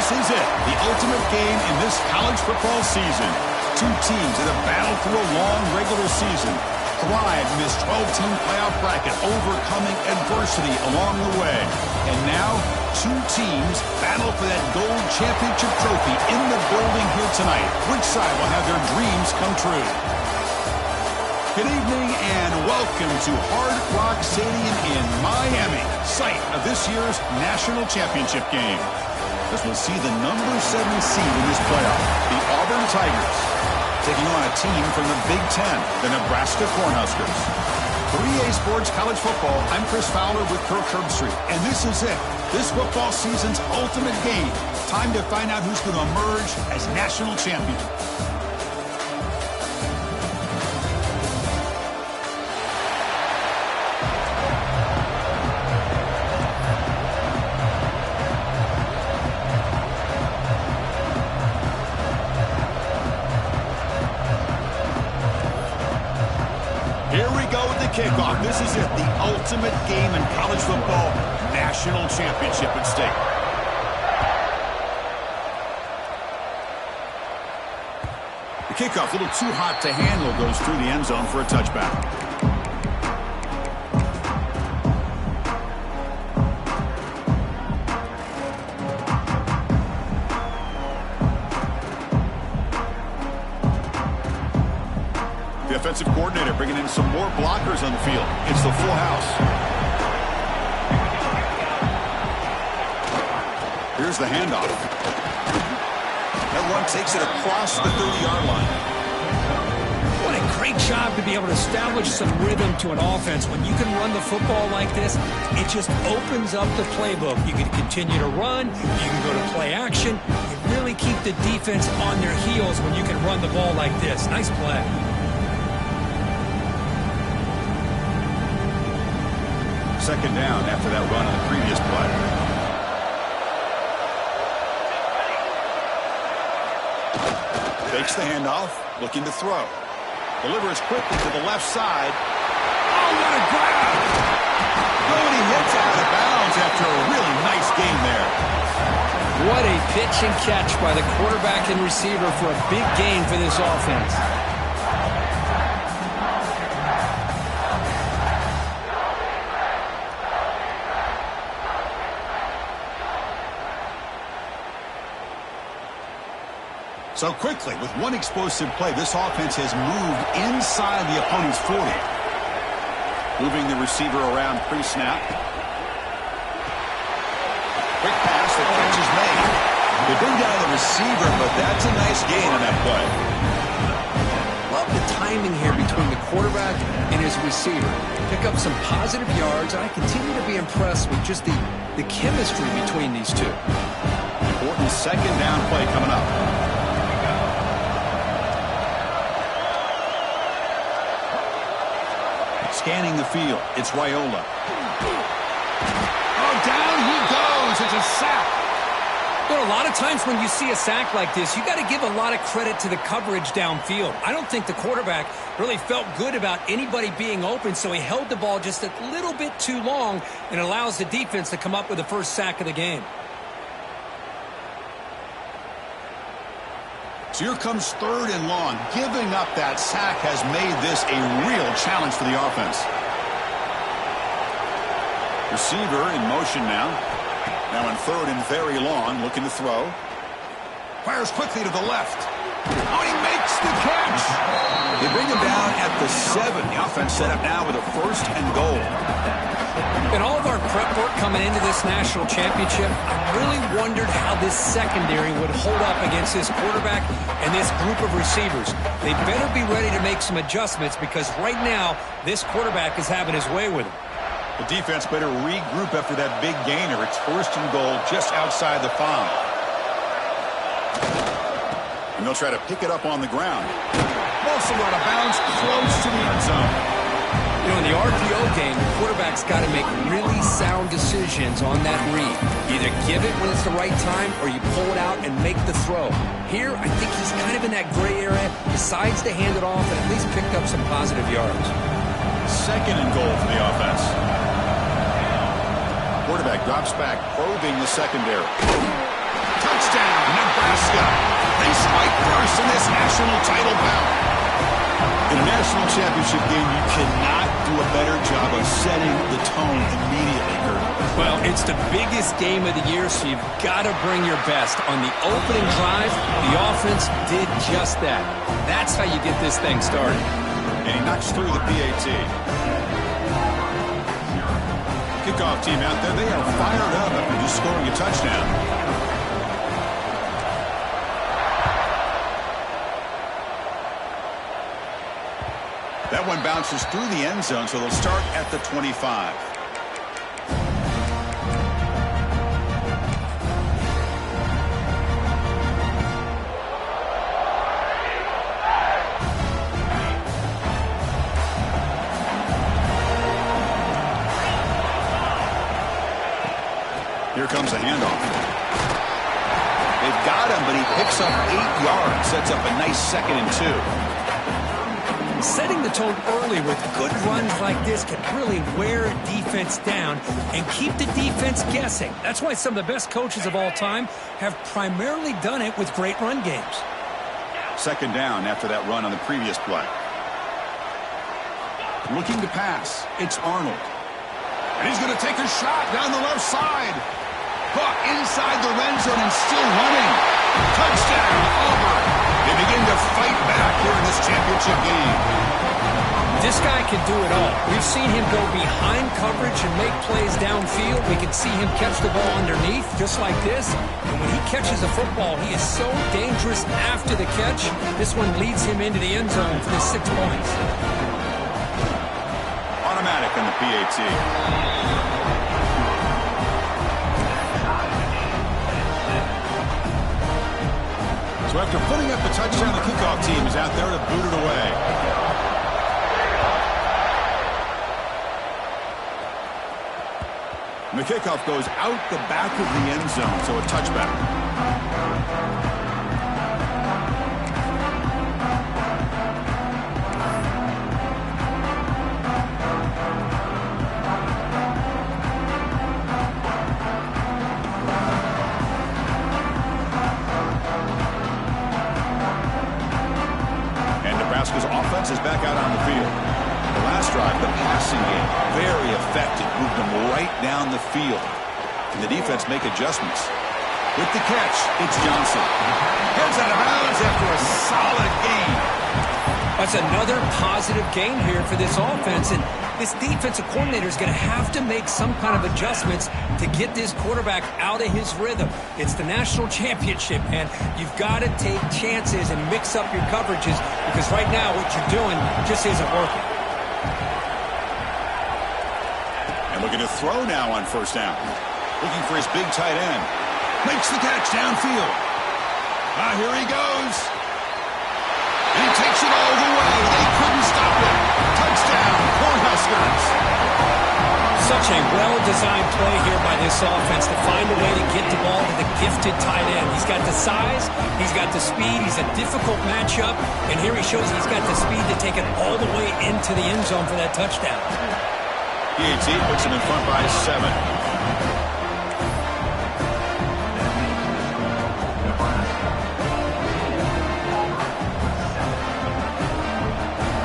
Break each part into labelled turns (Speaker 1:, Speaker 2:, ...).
Speaker 1: This is it, the ultimate game in this college football season. Two teams that have battled through a long regular season, thrived in this 12-team playoff bracket, overcoming adversity along the way. And now, two teams battle for that gold championship trophy in the building here tonight. Which side will have their dreams come true? Good evening and welcome to Hard Rock Stadium in Miami, site of this year's national championship game. As we'll see the number 7 seed in this playoff, the Auburn Tigers, taking on a team from the Big Ten, the Nebraska Cornhuskers. 3A Sports College Football, I'm Chris Fowler with Kirk Herbstreit, and this is it. This football season's ultimate game. Time to find out who's going to emerge as national champion. Kickoff. This is it, the ultimate game in college football, national championship at stake. The kickoff, a little too hot to handle, goes through the end zone for a touchback. The offensive coordinator bringing in some more blockers on the field. It's the full house. Here's the handoff. That run takes it across the 30-yard line.
Speaker 2: What a great job to be able to establish some rhythm to an offense. When you can run the football like this, it just opens up the playbook. You can continue to run. You can go to play action. You really keep the defense on their heels when you can run the ball like this. Nice play.
Speaker 1: Second down after that run on the previous play. Takes the handoff, looking to throw. Delivers quickly to the left side. Oh, what a grab! Oh, and he hits out of bounds after a really nice game there.
Speaker 2: What a pitch and catch by the quarterback and receiver for a big gain for this offense.
Speaker 1: So quickly, with one explosive play, this offense has moved inside the opponent's 40. Moving the receiver around pre-snap. Quick pass, the catch is made. They bring down the receiver, but that's a nice gain on that play.
Speaker 2: Love the timing here between the quarterback and his receiver. Pick up some positive yards, and I continue to be impressed with just the chemistry between these two.
Speaker 1: Important second down play coming up. Scanning the field, it's Raiola. Oh, down he goes. It's a sack.
Speaker 2: You know, a lot of times when you see a sack like this, you got to give a lot of credit to the coverage downfield. I don't think the quarterback really felt good about anybody being open, so he held the ball just a little bit too long and allows the defense to come up with the first sack of the game.
Speaker 1: So here comes third and long. Giving up that sack has made this a real challenge for the offense. Receiver in motion now. Now on third and very long, looking to throw. Fires quickly to the left. Oh, he makes the catch. They bring him down at the 7. The offense set up now with a first and goal.
Speaker 2: In all of our prep work coming into this national championship, I really wondered how this secondary would hold up against this quarterback and this group of receivers. They better be ready to make some adjustments because right now, this quarterback is having his way with him.
Speaker 1: The defense better regroup after that big gainer. It's first and goal just outside the 5. And they'll try to pick it up on the ground. Also out of bounds, close to the end zone.
Speaker 2: You know, in the RPO game, the quarterback's got to make really sound decisions on that read. Either give it when it's the right time or you pull it out and make the throw. Here, I think he's kind of in that gray area, decides to hand it off and at least picked up some positive yards.
Speaker 1: Second and goal for the offense. Quarterback drops back, probing the secondary. Touchdown! Nebraska. They strike first in this national title bout. In a national championship game, you cannot do a better job of setting the tone immediately, Kurt.
Speaker 2: Well, it's the biggest game of the year, so you've got to bring your best. On the opening drive, the offense did just that. That's how you get this thing started.
Speaker 1: And he knocks through the PAT. Kickoff team out there, they are fired up after just scoring a touchdown. That one bounces through the end zone, so they'll start at the 25. Here comes a handoff. They've got him, but he picks up 8 yards, sets up a nice 2nd and 2.
Speaker 2: Setting the tone early with good runs like this can really wear a defense down and keep the defense guessing. That's why some of the best coaches of all time have primarily done it with great run games.
Speaker 1: 2nd down after that run on the previous play. Looking to pass. It's Arnold. And he's going to take a shot down the left side. Caught inside the red zone and still running. Touchdown, Auburn. They begin to fight back here in this championship game.
Speaker 2: This guy can do it all. We've seen him go behind coverage and make plays downfield. We can see him catch the ball underneath, just like this. And when he catches a football, he is so dangerous after the catch. This one leads him into the end zone for the 6 points.
Speaker 1: Automatic on the PAT. So after putting up the touchdown, the kickoff team is out there to boot it away. And the kickoff goes out the back of the end zone, so a touchback. Nebraska's offense is back out on the field. The last drive, the passing game, very effective. Moved them right down the field. Can the defense make adjustments? With the catch, it's Johnson. Heads out of bounds after a solid gain.
Speaker 2: That's another positive gain here for this offense, and this defensive coordinator is going to have to make some kind of adjustments to get this quarterback out of his rhythm. It's the national championship, and you've got to take chances and mix up your coverages because right now what you're doing just isn't working.
Speaker 1: And looking to throw now on 1st down. Looking for his big tight end. Makes the catch downfield. Here he goes. And he takes it all the way. They couldn't stop it. Touchdown, Cornhuskers.
Speaker 2: Such a well-designed play here by this offense to find a way to get the ball to the gifted tight end. He's got the size, he's got the speed, he's a difficult matchup, and here he shows he's got the speed to take it all the way into the end zone for that touchdown.
Speaker 1: PAT puts him in front by 7.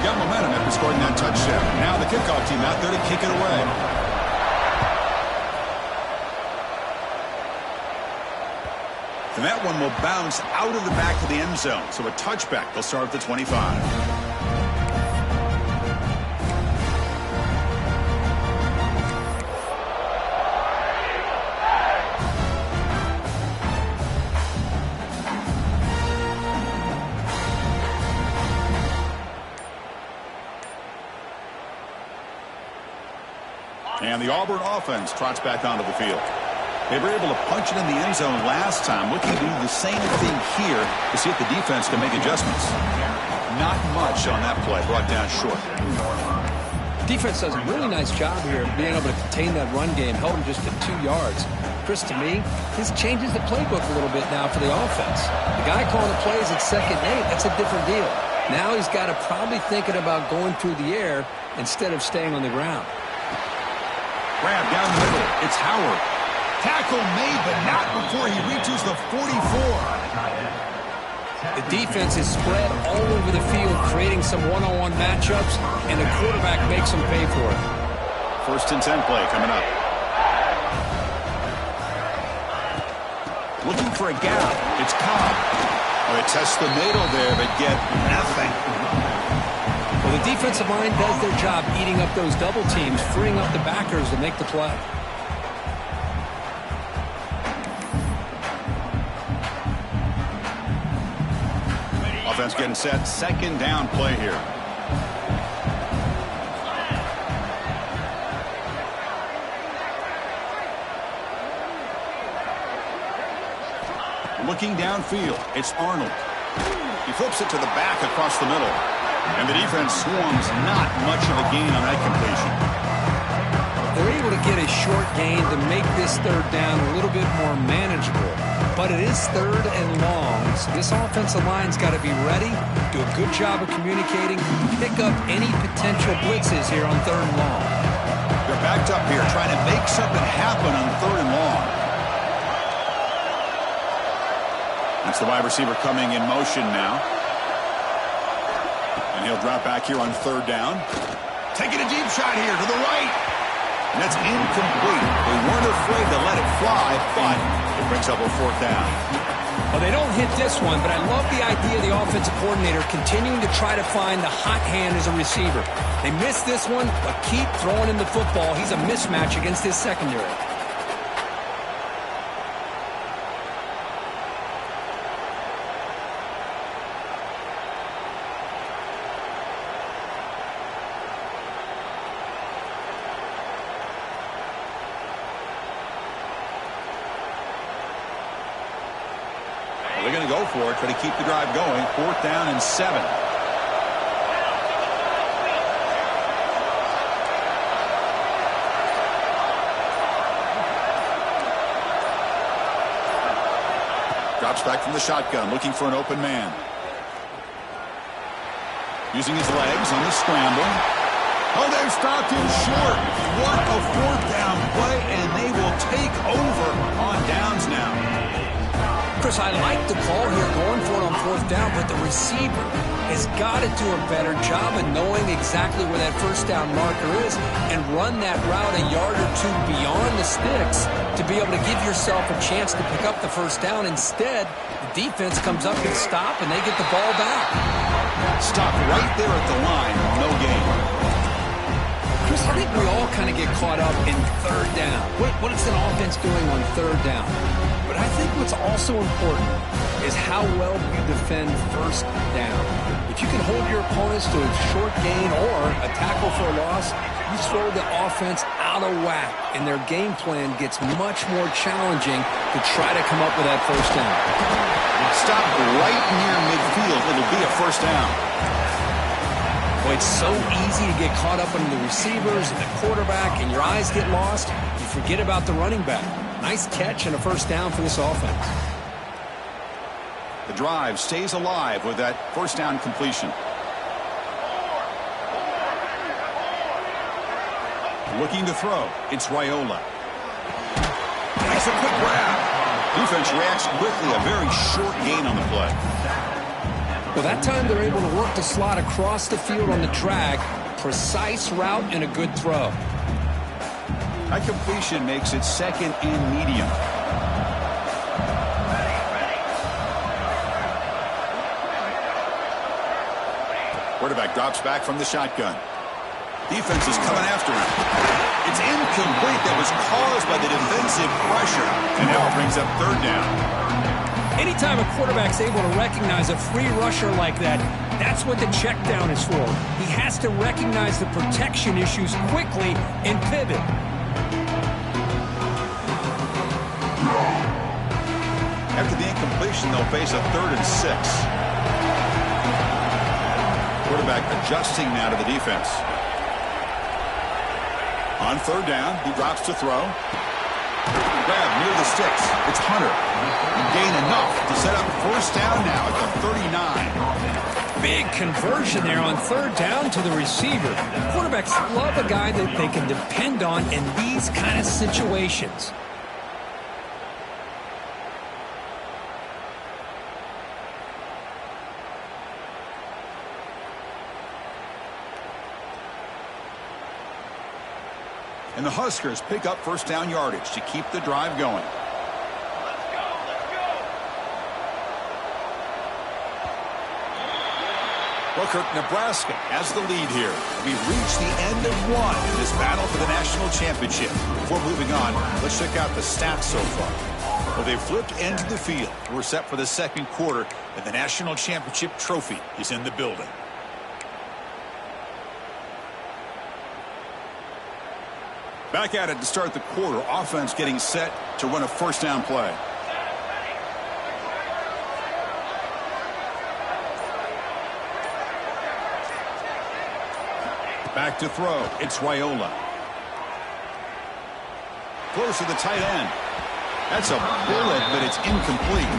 Speaker 1: Got momentum after scoring that touchdown. Now the kickoff team out there to kick it away. And that one will bounce out of the back of the end zone. So a touchback. They'll start at the 25. And the Auburn offense trots back onto the field. They were able to punch it in the end zone last time. Looking to do the same thing here to see if the defense can make adjustments. Not much on that play. Brought down short.
Speaker 2: Defense does a really nice job here of being able to contain that run game, held him just to 2 yards. Chris, to me, this changes the playbook a little bit now for the offense. The guy calling the plays at 2nd and 8, that's a different deal. Now he's got to probably thinking about going through the air instead of staying on the ground.
Speaker 1: Grab down the middle. It's Howard. Tackle made, but not before he reaches the 44.
Speaker 2: The defense is spread all over the field, creating some one-on-one matchups, and the quarterback makes them pay for it.
Speaker 1: 1st and 10 play coming up. Looking for a gap. It's Cobb. Oh, they test the middle there, but get nothing.
Speaker 2: Well, the defensive line does their job eating up those double teams, freeing up the backers to make the play.
Speaker 1: Offense getting set. 2nd down play here. Looking downfield, it's Arnold. He flips it to the back across the middle. And the defense swarms, not much of a gain on that completion.
Speaker 2: They're able to get a short gain to make this 3rd down a little bit more manageable. But it is 3rd and long, so this offensive line's got to be ready, do a good job of communicating, pick up any potential blitzes here on 3rd and long.
Speaker 1: They're backed up here, trying to make something happen on 3rd and long. That's the wide receiver coming in motion now. And he'll drop back here on 3rd down. Taking a deep shot here to the right. And that's incomplete. They weren't afraid to let it fly, but it brings up a 4th down.
Speaker 2: Well, they don't hit this one, but I love the idea of the offensive coordinator continuing to try to find the hot hand as a receiver. They missed this one, but keep throwing him the football. He's a mismatch against his secondary.
Speaker 1: They're going to go for it, try to keep the drive going. 4th down and 7. Drops back from the shotgun, looking for an open man. Using his legs on the scramble. Oh, they've stopped him short. What a 4th down play, and they will take over on downs now.
Speaker 2: Chris, I like the call here going for it on 4th down, but the receiver has got to do a better job of knowing exactly where that 1st down marker is and run that route a yard or 2 beyond the sticks to be able to give yourself a chance to pick up the 1st down. Instead, the defense comes up and stop, and they get the ball back.
Speaker 1: Stop right there at the line. No gain.
Speaker 2: Chris, I think we all kind of get caught up in 3rd down. What is an offense doing on 3rd down? But I think what's also important is how well you defend 1st down. If you can hold your opponents to a short gain or a tackle for a loss, you throw the offense out of whack, and their game plan gets much more challenging to try to come up with that 1st down.
Speaker 1: Stop right near midfield. It'll be a 1st down.
Speaker 2: Boy, it's so easy to get caught up under the receivers and the quarterback, and your eyes get lost. You forget about the running back. Nice catch and a 1st down for this offense.
Speaker 1: The drive stays alive with that 1st down completion. Looking to throw. It's Raiola. Makes a quick grab. Defense reacts quickly. A very short gain on the play.
Speaker 2: Well, that time they're able to work the slot across the field on the drag. Precise route and a good throw.
Speaker 1: That completion makes it 2nd and medium. Quarterback drops back from the shotgun. Defense is coming after him. It's incomplete. That was caused by the defensive pressure. And now it brings up 3rd down.
Speaker 2: Anytime a quarterback's able to recognize a free rusher like that, that's what the check down is for. He has to recognize the protection issues quickly and pivot.
Speaker 1: After the incompletion, they'll face a 3rd and 6. Quarterback adjusting now to the defense. On 3rd down, he drops to throw. Grab near the sticks. It's Hunter. Gain enough to set up 1st down now at the 39.
Speaker 2: Big conversion there on 3rd down to the receiver. Quarterbacks love a guy that they can depend on in these kind of situations.
Speaker 1: And the Huskers pick up first down yardage to keep the drive going. Well, Nebraska has the lead here. We've reached the end of one in this battle for the national championship. Before moving on, let's check out the stats so far. Well, they've flipped into the field. We're set for the second quarter, and the national championship trophy is in the building. Back at it to start the quarter. Offense getting set to run a first down play. Back to throw. It's Raiola. Close to the tight end. That's a bullet, but it's incomplete.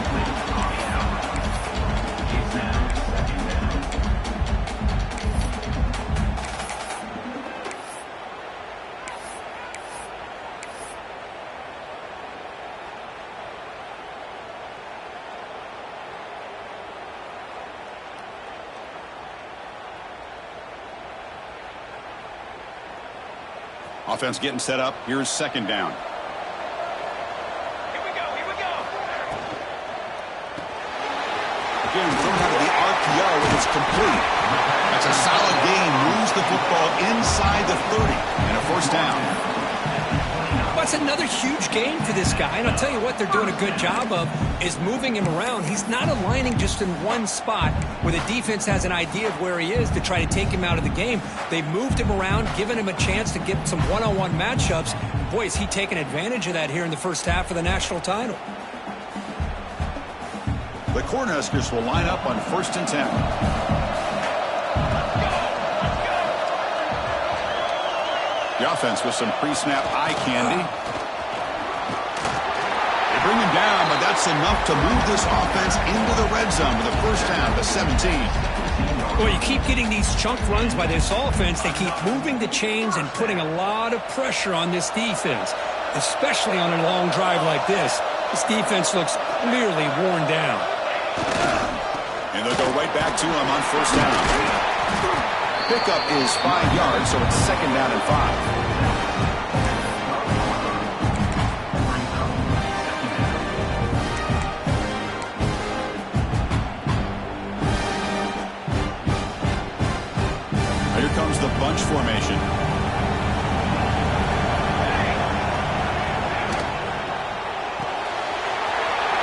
Speaker 1: Offense getting set up. Here's second down.
Speaker 3: Here we go.
Speaker 1: Again, thrown out of the RPO, and it's complete. That's a solid gain. Moves the football inside the 30. And a first down.
Speaker 2: That's another huge gain for this guy. And I'll tell you what they're doing a good job of is moving him around. He's not aligning just in one spot where the defense has an idea of where he is to try to take him out of the game. They moved him around, given him a chance to get some one-on-one matchups. Boy, is he taking advantage of that here in the first half of the national title.
Speaker 1: The Cornhuskers will line up on 1st and 10. The offense with some pre-snap eye candy. They bring him down, but that's enough to move this offense into the red zone with a first down to 17.
Speaker 2: Well, you keep getting these chunk runs by this offense. They keep moving the chains and putting a lot of pressure on this defense, especially on a long drive like this. This defense looks clearly worn down.
Speaker 1: And they'll go right back to him on first down. Pickup is 5 yards, so it's second down and 5. Here comes the bunch formation.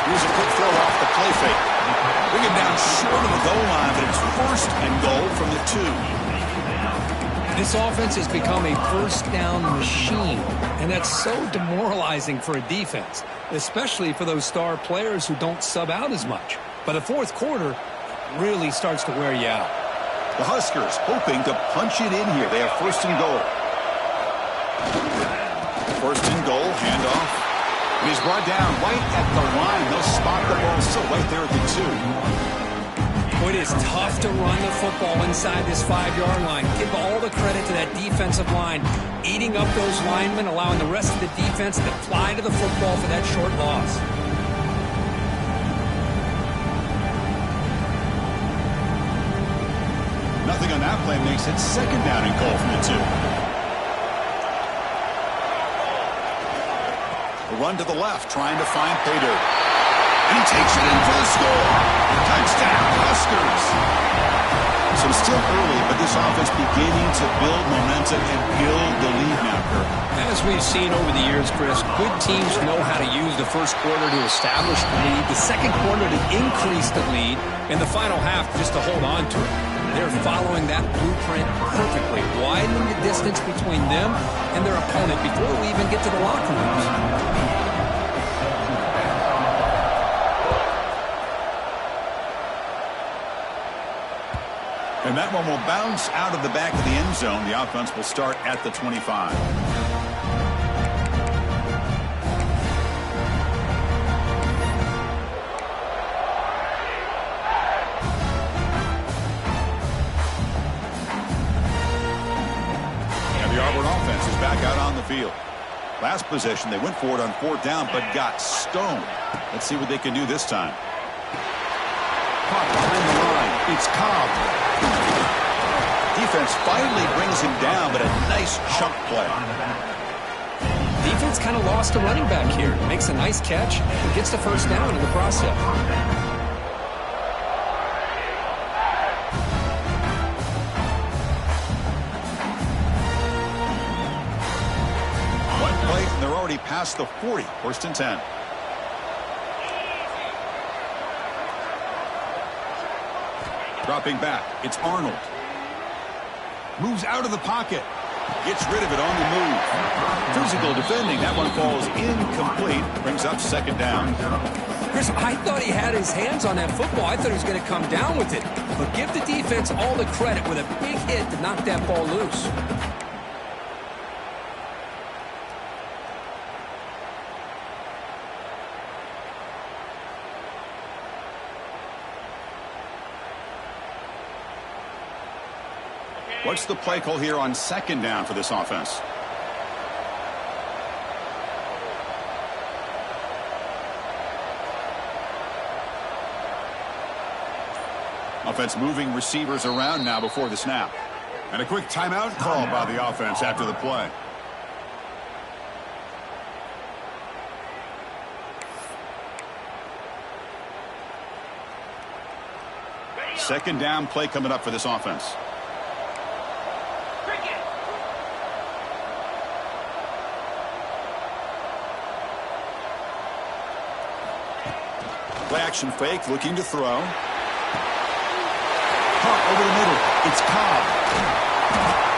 Speaker 1: Here's a quick throw off the play fake. Bring him down short of the goal line, but it's first and goal from the 2.
Speaker 2: This offense has become a first down machine, and that's so demoralizing for a defense, especially for those star players who don't sub out as much. But the fourth quarter really starts to wear you out.
Speaker 1: The Huskers hoping to punch it in here. They have first and goal. First and goal, handoff. And he's brought down right at the line. They'll spot the ball still right there at the 2.
Speaker 2: It is tough to run the football inside this 5-yard line. Give all the credit to that defensive line, eating up those linemen, allowing the rest of the defense to fly to the football for that short loss.
Speaker 1: Nothing on that play makes it second down and goal from the 2. A run to the left, trying to find pay dirt. And he takes it in for the score. Touchdown, Huskers. So it's still early, but this offense beginning to build momentum and build the lead now, Kirk.
Speaker 2: As we've seen over the years, Chris, good teams know how to use the first quarter to establish the lead, the second quarter to increase the lead, and the final half just to hold on to it. They're following that blueprint perfectly, widening the distance between them and their opponent before we even get to the locker rooms.
Speaker 1: And that one will bounce out of the back of the end zone. The offense will start at the 25. And the Auburn offense is back out on the field. Last possession, they went for it on 4th down, but got stoned. Let's see what they can do this time. Caught behind the line. It's Cobb. Defense finally brings him down, but a nice chunk play.
Speaker 2: defense kind of lost a running back here. Makes a nice catch and gets the first down in the process.
Speaker 1: One play, and they're already past the 40. First and 10. Dropping back, it's Arnold. Moves out of the pocket. Gets rid of it on the move. Physical defending. That one falls incomplete. Brings up second down.
Speaker 2: Chris, I thought he had his hands on that football. I thought he was going to come down with it. But give the defense all the credit with a big hit to knock that ball loose.
Speaker 1: What's the play call here on second down for this offense? Offense moving receivers around now before the snap. And a quick timeout call by the offense after the play. Second down play coming up for this offense. Play action fake, looking to throw. Caught over the middle. It's Cobb.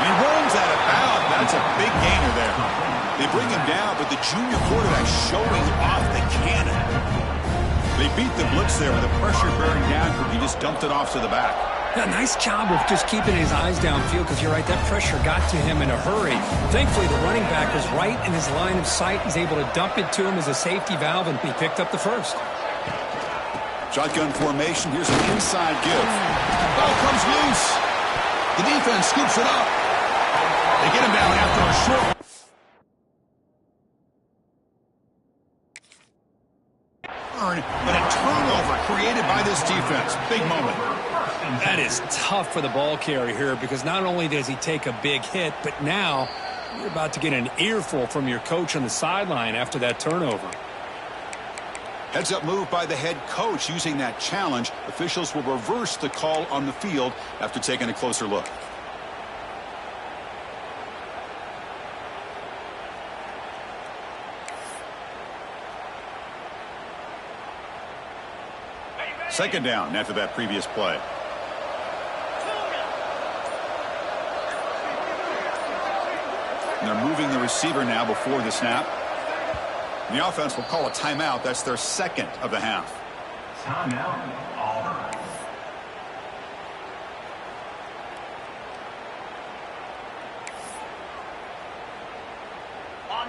Speaker 1: And he rolls out of bounds. That's a big gainer there. They bring him down, but the junior quarterback showing off the cannon. They beat the blitz there with the pressure bearing down. He just dumped it off to the back.
Speaker 2: Yeah, nice job of just keeping his eyes downfield because you're right, that pressure got to him in a hurry. Thankfully, the running back was right in his line of sight. He's able to dump it to him as a safety valve, and he picked up the first.
Speaker 1: Shotgun formation. Here's an inside give. Ball comes loose. The defense scoops it up. They get him down after a short. But a turnover created by this defense. Big moment.
Speaker 2: That is tough for the ball carrier here because not only does he take a big hit, but now you're about to get an earful from your coach on the sideline after that turnover.
Speaker 1: Heads up move by the head coach using that challenge. Officials will reverse the call on the field after taking a closer look. Second down after that previous play. And they're moving the receiver now before the snap. The offense will call a timeout. That's their second of the half.
Speaker 3: Timeout, Auburn.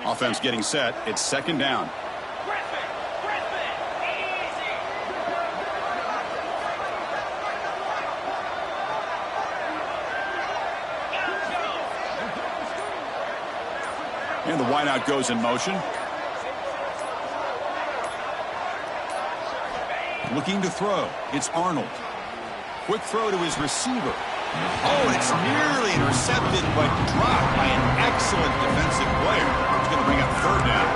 Speaker 1: Offense getting set. It's second down. And the wideout goes in motion. Looking to throw. It's Arnold. Quick throw to his receiver. Oh, and it's nearly intercepted, but dropped by an excellent defensive player. It's going to bring up third down.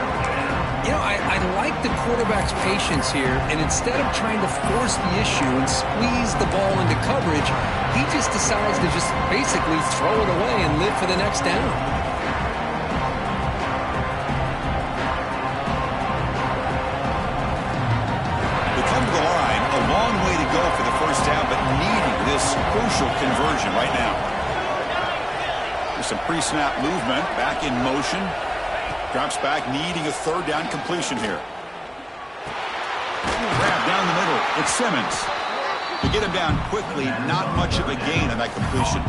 Speaker 2: You know, I like the quarterback's patience here, and instead of trying to force the issue and squeeze the ball into coverage, he just decides to just basically throw it away and live for the next down.
Speaker 1: For the first down, but needing this crucial conversion right now. There's some pre-snap movement, back in motion. Drops back, needing a third down completion here. Grab down the middle. It's Simmons. To get him down quickly, not much of a gain on that completion.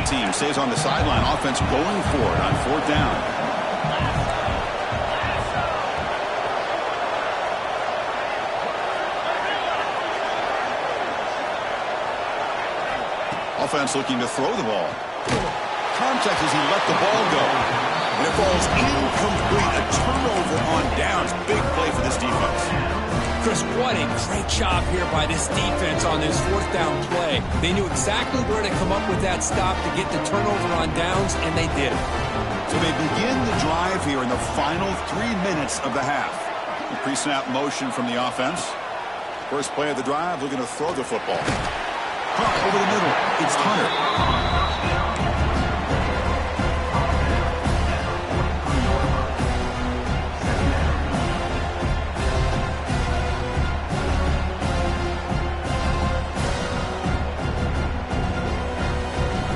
Speaker 1: Team stays on the sideline. Offense going for it on fourth down. Offense looking to throw the ball. Caught context as he let the ball go. And it falls incomplete. A turnover on downs. Big play for this defense.
Speaker 2: Chris, what a great job here by this defense on this fourth down play. They knew exactly where to come up with that stop to get the turnover on downs, and they did it.
Speaker 1: So they begin the drive here in the final 3 minutes of the half. The pre-snap motion from the offense. First play of the drive, looking to throw the football. Pump over the middle. It's Hunter.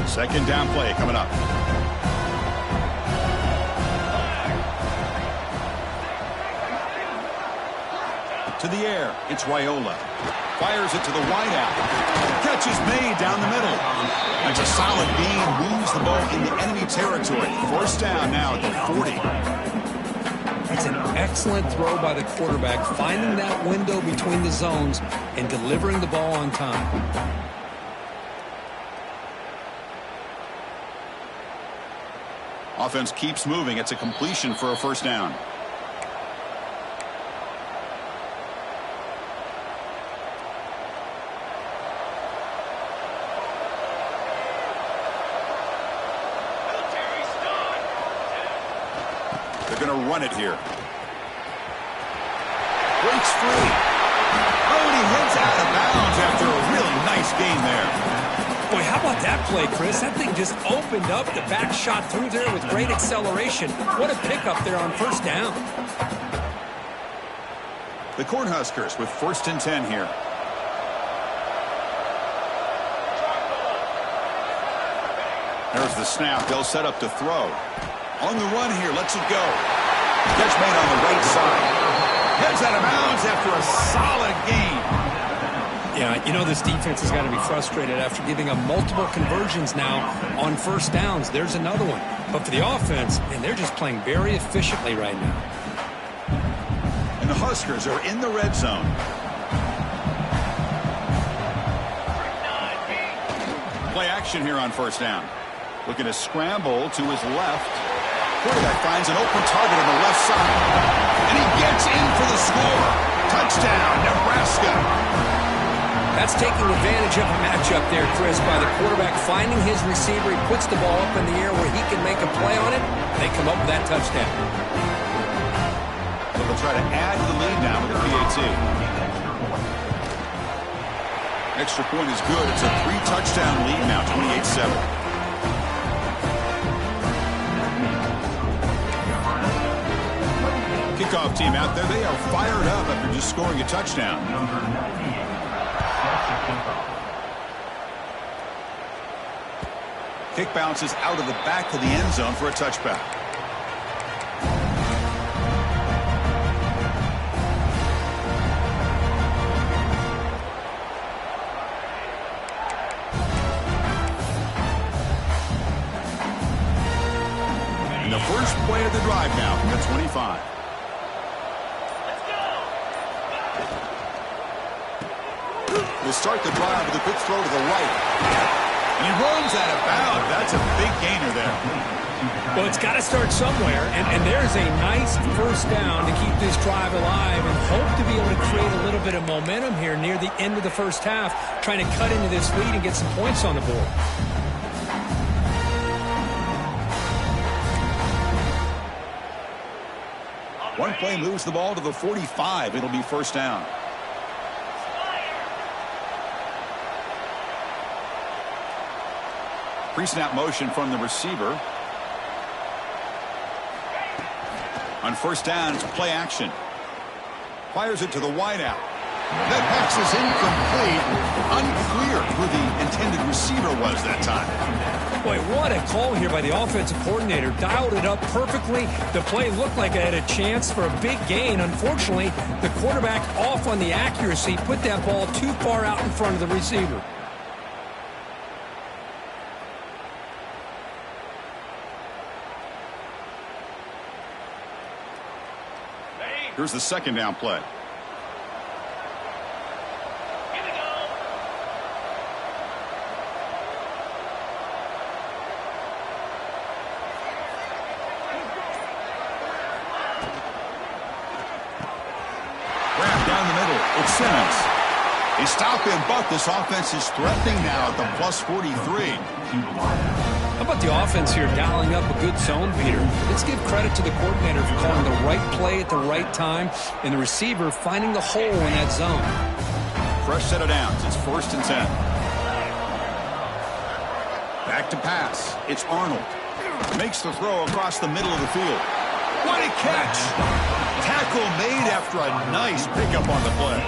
Speaker 1: Second down play coming up. To the air, it's Raiola. Fires it to the wideout. Catch is made down the middle. That's a solid gain. Moves the ball into enemy territory. First down now at the 40.
Speaker 2: It's an excellent throw by the quarterback, finding that window between the zones and delivering the ball on time.
Speaker 1: Offense keeps moving. It's a completion for a first down. They're going to run it here. Breaks free. Oh, and he heads out of bounds after a really nice gain there.
Speaker 2: Boy, how about that play, Chris? That thing just opened up. The back shot through there with great acceleration. What a pickup there on first down.
Speaker 1: The Cornhuskers with 1st and 10 here. There's the snap. They'll set up to throw. On the run here. Lets it go. Catch made on the right side. Heads out of bounds after a solid gain.
Speaker 2: Yeah, you know this defense has got to be frustrated after giving up multiple conversions now on first downs. There's another one. But for the offense, man, they're just playing very efficiently right now.
Speaker 1: And the Huskers are in the red zone. Play action here on first down. Looking to scramble to his left. Quarterback finds an open target on the left side. And he gets in for the score. Touchdown, Nebraska.
Speaker 2: That's taking advantage of a matchup there, Chris, by the quarterback finding his receiver. He puts the ball up in the air where he can make a play on it. They come up with that touchdown.
Speaker 1: So they'll try to add to the lead now with a PAT. Extra point is good. It's a 3-touchdown lead now, 28-7. Kickoff team out there. They are fired up after just scoring a touchdown. Kick bounces out of the back of the end zone for a touchback. And the first play of the drive now from the 25. They start the drive with a quick throw to the right. And he runs out of bounds. That's a big gainer there.
Speaker 2: Well, it's got to start somewhere, and there's a nice first down to keep this drive alive and hope to be able to create a little bit of momentum here near the end of the first half, trying to cut into this lead and get some points on the board.
Speaker 1: One play moves the ball to the 45. It'll be first down. Pre-snap motion from the receiver. On first down, it's play action. Fires it to the wideout. That pass is incomplete. Unclear who the intended receiver was that time.
Speaker 2: Boy, what a call here by the offensive coordinator. Dialed it up perfectly. The play looked like it had a chance for a big gain. Unfortunately, the quarterback off on the accuracy, put that ball too far out in front of the receiver.
Speaker 1: Here's the second down play. Simmons. They stop him, but this offense is threatening now at the plus 43.
Speaker 2: How about the offense here dialing up a good zone beater? Let's give credit to the coordinator for calling the right play at the right time and the receiver finding the hole in that zone.
Speaker 1: Fresh set of downs. It's 1st and 10. Back to pass. It's Arnold. Makes the throw across the middle of the field. What a catch! Tackle made after a nice pickup on the play.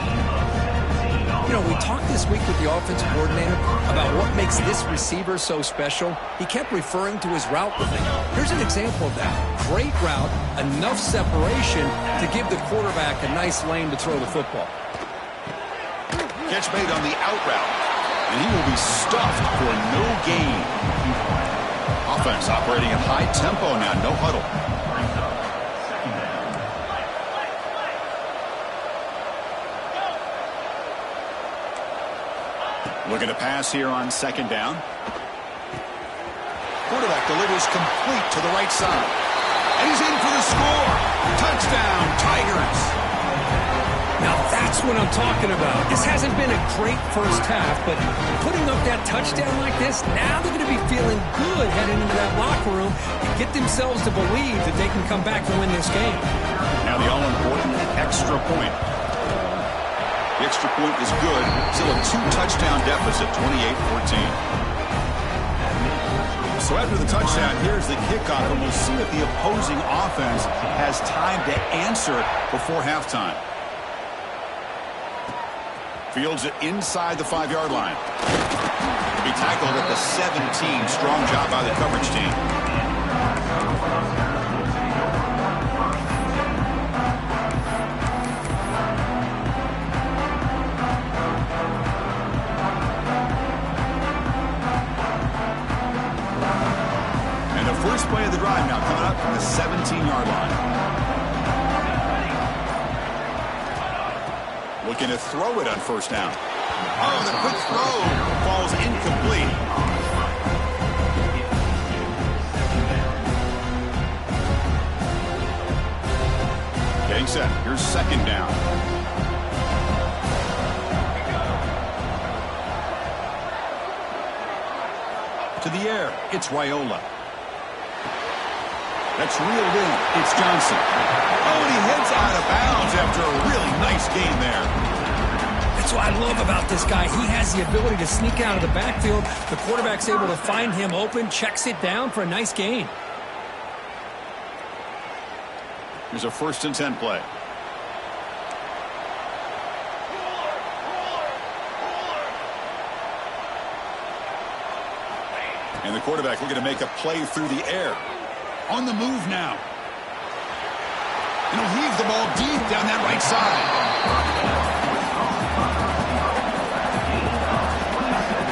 Speaker 2: You know, we talked this week with the offensive coordinator about what makes this receiver so special. He kept referring to his route running. Here's an example of that. Great route, enough separation to give the quarterback a nice lane to throw the football.
Speaker 1: Catch made on the out route, and he will be stuffed for no gain. Offense operating at high tempo now, no huddle. Looking to pass here on 2nd down. Quarterback delivers complete to the right side. And he's in for the score. Touchdown, Tigers.
Speaker 2: Now that's what I'm talking about. This hasn't been a great first half, but putting up that touchdown like this, now they're going to be feeling good heading into that locker room and get themselves to believe that they can come back and win this game.
Speaker 1: Now the all-important extra point. The extra point is good. Still a 2-touchdown deficit, 28-14. So after the touchdown, here's the kickoff, and we'll see if the opposing offense has time to answer before halftime. Fields it inside the 5-yard line. To be tackled at the 17. Strong job by the coverage team. And the first play of the drive now coming up from the 17-yard line. Looking to throw it on 1st down. Oh, the quick throw falls incomplete. Getting set. Here's 2nd down. To the air. It's Raiola. That's reeled in. It's Johnson. Oh, and he heads out of bounds after a really nice gain there.
Speaker 2: That's what I love about this guy. He has the ability to sneak out of the backfield. The quarterback's able to find him open, checks it down for a nice gain.
Speaker 1: Here's a 1st and 10 play. And the quarterback looking to make a play through the air. On the move now. And he'll heave the ball deep down that right side.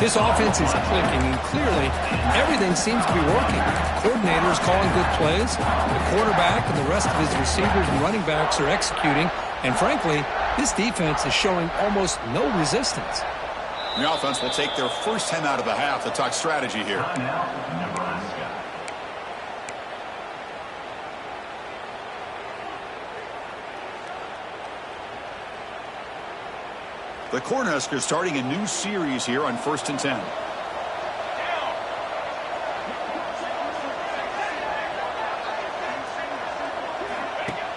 Speaker 2: This offense is clicking, and clearly everything seems to be working. The coordinator is calling good plays. The quarterback and the rest of his receivers and running backs are executing. And frankly, this defense is showing almost no resistance.
Speaker 1: The offense will take their first 10 out of the half to talk strategy here.
Speaker 3: Nebraska.
Speaker 1: The Cornhuskers starting a new series here on 1st and 10.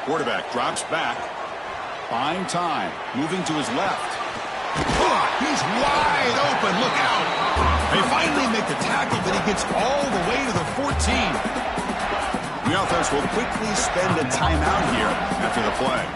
Speaker 1: Quarterback drops back. Buying time. Moving to his left. Oh, he's wide open. Look out. They finally make the tackle, but he gets all the way to the 14. The offense will quickly spend a timeout here after the play.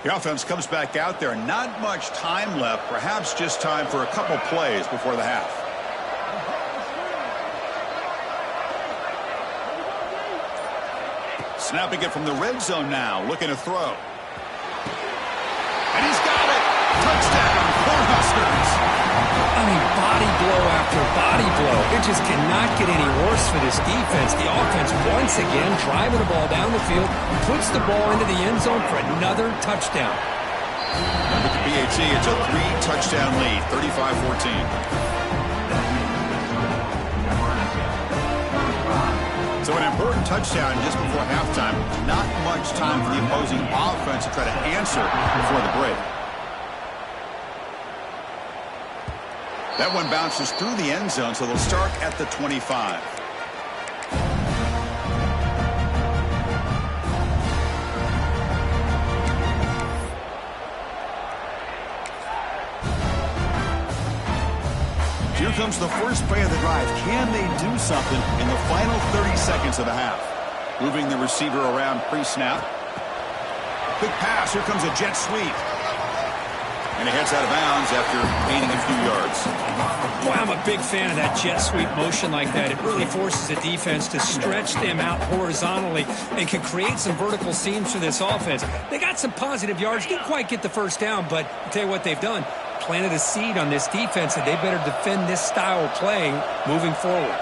Speaker 1: The offense comes back out there. Not much time left. Perhaps just time for a couple plays before the half. Snapping it from the red zone now. Looking to throw. And he's got it. Touchdown, Cornhuskers.
Speaker 2: I mean, body blow after body blow. It just cannot get any worse for this defense. The offense, once again, driving the ball down the field, puts the ball into the end zone for another touchdown.
Speaker 1: With the PAT, it's a 3-touchdown lead, 35-14. So an important touchdown just before halftime. Not much time for the opposing offense to try to answer before the break. That one bounces through the end zone, so they'll start at the 25. Here comes the first play of the drive. Can they do something in the final 30 seconds of the half? Moving the receiver around pre-snap. Quick pass. Here comes a jet sweep. And he heads out of bounds after gaining a few yards.
Speaker 2: Boy, I'm a big fan of that jet sweep motion like that. It really forces the defense to stretch them out horizontally and can create some vertical seams for this offense. They got some positive yards. Didn't quite get the first down, but I'll tell you what they've done. Planted a seed on this defense, and they better defend this style of play moving forward.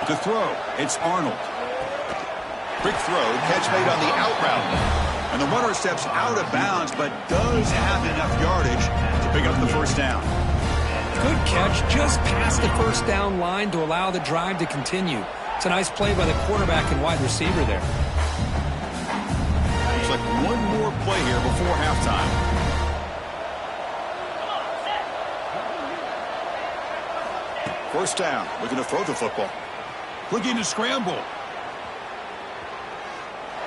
Speaker 1: To throw, it's Arnold. Quick throw, catch made on the out route. And the runner steps out of bounds, but does have enough yardage to pick up the first down.
Speaker 2: Good catch, just past the first down line to allow the drive to continue. It's a nice play by the quarterback and wide receiver there.
Speaker 1: Looks like one more play here before halftime. First down, looking to throw the football. Looking to scramble.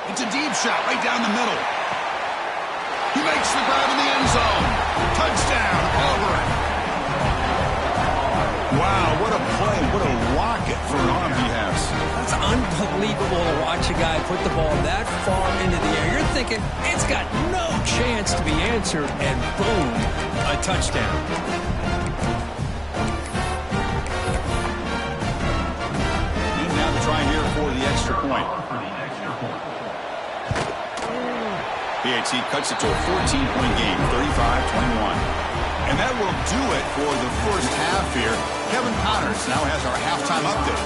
Speaker 1: It's a deep shot right down the middle. He makes the grab in the end zone. Touchdown, Auburn. Wow, what a play. What a rocket for an arm he has.
Speaker 2: It's unbelievable to watch a guy put the ball that far into the air. You're thinking, it's got no chance to be answered, and boom, a touchdown.
Speaker 1: And now to try here for the extra point. PAT cuts it to a 14-point game, 35-21. And that will do it for the first half here. Kevin Connors now has our halftime update.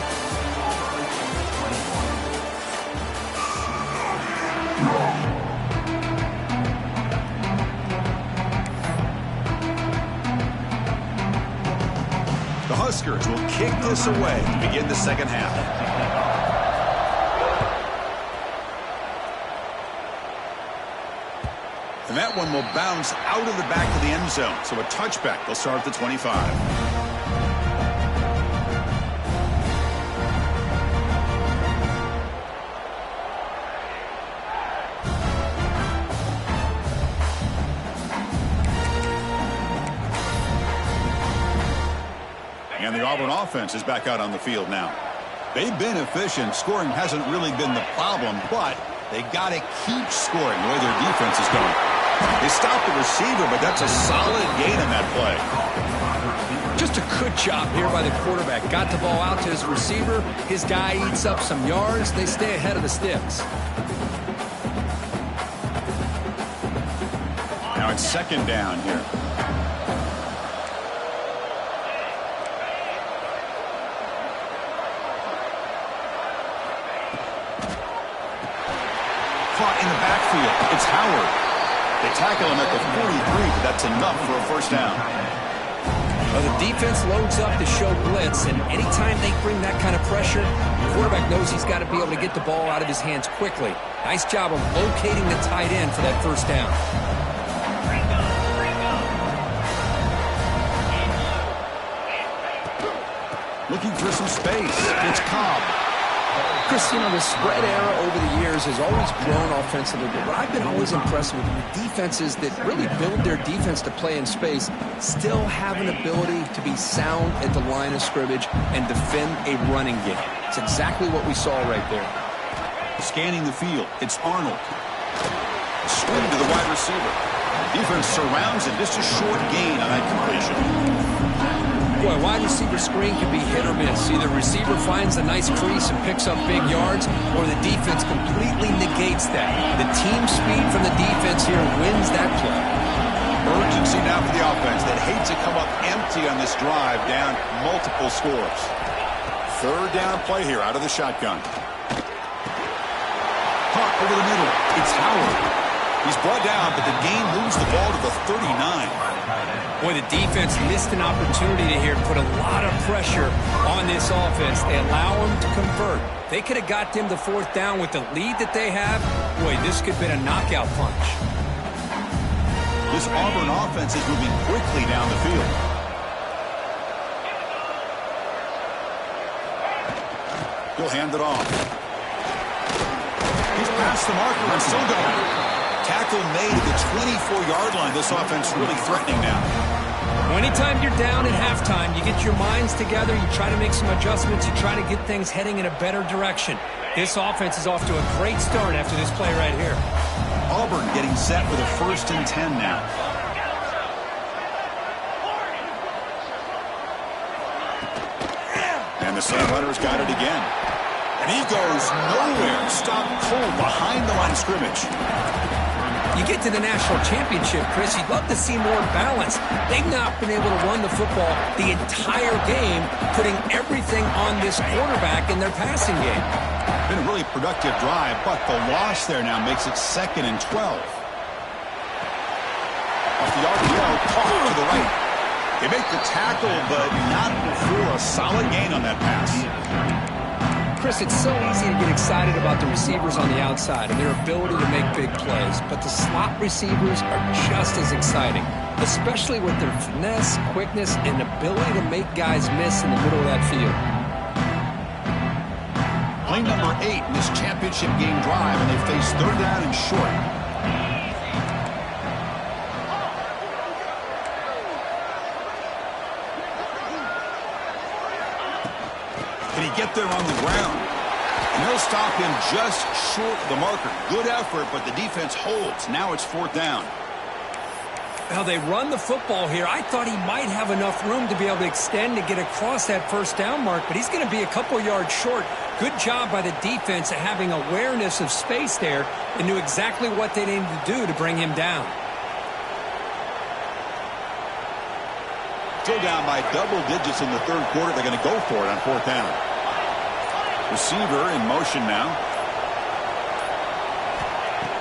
Speaker 1: The Huskers will kick this away to begin the second half. And that one will bounce out of the back of the end zone. So a touchback. They'll start at the 25. And the Auburn offense is back out on the field now. They've been efficient. Scoring hasn't really been the problem, but they got to keep scoring the way their defense is going. They stopped the receiver, but that's a solid gain in that play.
Speaker 2: Just a good job here by the quarterback. Got the ball out to his receiver. His guy eats up some yards. They stay ahead of the sticks.
Speaker 1: Now it's second down here. Caught in the backfield. It's Howard. They tackle him at the 43, but that's enough for a first down.
Speaker 2: Well, the defense loads up to show blitz, and anytime they bring that kind of pressure, the quarterback knows he's got to be able to get the ball out of his hands quickly. Nice job of locating the tight end for that first down.
Speaker 1: Looking for some space. It's Cobb.
Speaker 2: Chris, you know, the spread era over the years has always grown offensively, but what I've been always impressed with defenses that really build their defense to play in space still have an ability to be sound at the line of scrimmage and defend a running game. It's exactly what we saw right there.
Speaker 1: Scanning the field, it's Arnold. Screen to the wide receiver. Defense surrounds it. Just a short gain on that completion.
Speaker 2: Boy, wide receiver screen can be hit or miss. Either receiver finds a nice crease and picks up big yards, or the defense completely negates that. The team speed from the defense here wins that play.
Speaker 1: Urgency now for the offense that hates to come up empty on this drive, down multiple scores. Third down play here out of the shotgun. Caught over the middle. It's Howard. He's brought down, but the gain moves the ball to the 39.
Speaker 2: Boy, the defense missed an opportunity here to put a lot of pressure on this offense. They allow them to convert. They could have got them to fourth down with the lead that they have. Boy, this could have been a knockout punch.
Speaker 1: This Auburn offense is moving quickly down the field. He'll hand it off. He's past the marker and still going. Tackle made at the 24-yard line. This offense really threatening now.
Speaker 2: Anytime you're down at halftime, you get your minds together, you try to make some adjustments, you try to get things heading in a better direction. This offense is off to a great start after this play right here.
Speaker 1: Auburn getting set with a 1st and 10 now. And the same runner's got it again. And he goes nowhere. Stopped cold behind the line of scrimmage.
Speaker 2: You get to the national championship, Chris, you'd love to see more balance. They've not been able to run the football the entire game, putting everything on this quarterback in their passing game.
Speaker 1: Been a really productive drive, but the loss there now makes it 2nd and 12. Off the RPO, caught to the right. They make the tackle, but not before a solid gain on that pass.
Speaker 2: Chris, it's so easy to get excited about the receivers on the outside and their ability to make big plays, but the slot receivers are just as exciting, especially with their finesse, quickness, and ability to make guys miss in the middle of that field.
Speaker 1: Play number 8 in this championship game drive, and they face 3rd down and short. Can he get there on the ground? And he'll stop him just short of the marker. Good effort, but the defense holds. Now it's 4th down.
Speaker 2: Well, they run the football here. I thought he might have enough room to be able to extend to get across that 1st down mark, but he's going to be a couple yards short. Good job by the defense at having awareness of space there and knew exactly what they needed to do to bring him down.
Speaker 1: Still down by double digits in the 3rd quarter. They're going to go for it on 4th down. Receiver in motion now.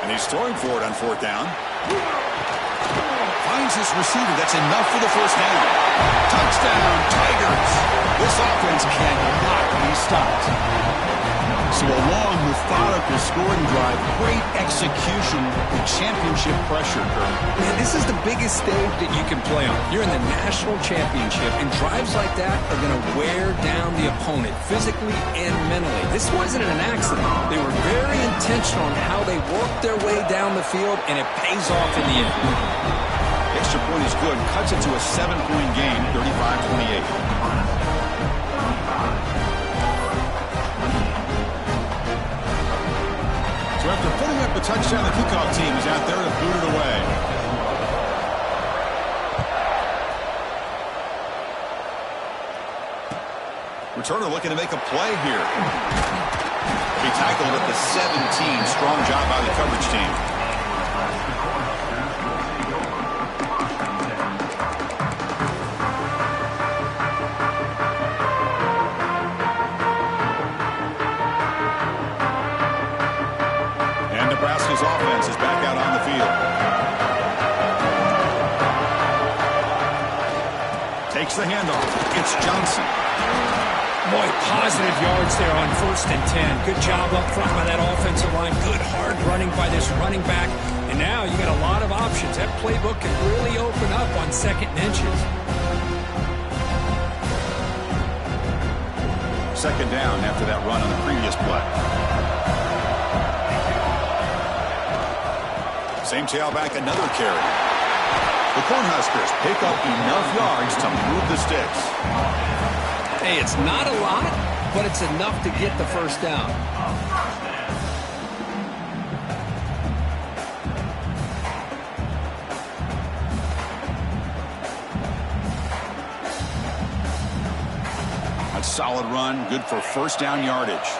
Speaker 1: And he's throwing for it on 4th down. Finds his receiver. That's enough for the 1st down. Touchdown, Tigers. This offense cannot be stopped. So a long, methodical scoring drive. Great execution with championship pressure, Kurt.
Speaker 2: Man, this is the biggest stage that you can play on. You're in the national championship, and drives like that are going to wear down the opponent physically and mentally. This wasn't an accident. They were very intentional on how they worked their way down the field, and it pays off in the end.
Speaker 1: Extra point is good. Cuts it to a 7-point game, 35-28. So after putting up a touchdown, the kickoff team is out there to boot it away. Returner looking to make a play here. He tackled at the 17. Strong job by the coverage team. Nebraska's offense is back out on the field. Takes the handoff. It's Johnson.
Speaker 2: Boy, positive yards there on 1st and 10. Good job up front by that offensive line. Good hard running by this running back. And now you got a lot of options. That playbook can really open up on 2nd and inches.
Speaker 1: 2nd down after that run on the previous play. Same tailback, another carry. The Cornhuskers pick up enough yards to move the sticks.
Speaker 2: Hey, it's not a lot, but it's enough to get the 1st down.
Speaker 1: A solid run, good for 1st down yardage.